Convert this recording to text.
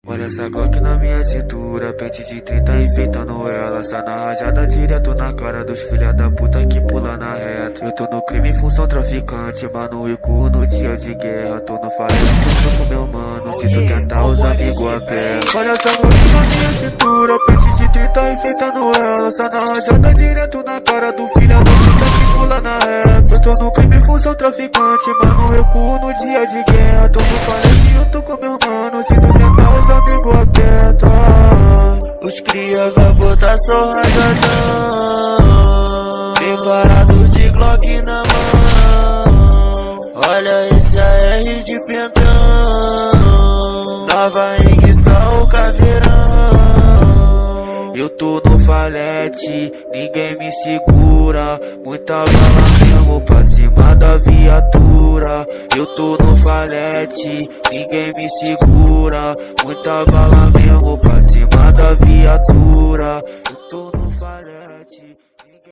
Olha essa Glock na minha cintura, pente de 30 enfeitando ela. Sai na rajada direto na cara dos filha da puta que pula na reta. Eu tô no crime em função traficante, mano, e cu no dia de guerra. Tô no falência, tô com meu mano, se tu tentar os amigos a pé. Olha essa Glock na minha cintura, pente de 30 enfeitando ela. Sai na rajada direto na cara do filha da puta que pula na reta. Eu tô no crime em função traficante, mano, eu cu no dia de guerra. Tô no falência, eu tô com meu mano, se tu tentar os amigos aperta. Os cria vai botar só rajadão, preparado de Glock na mão. Olha esse AR de pentão, nova enguiçar o caveirão. Eu tô no falete, ninguém me segura, muita bala mesmo pra cima da viatura. Eu tô no falete, ninguém me segura, muita bala mesmo pra cima da viatura.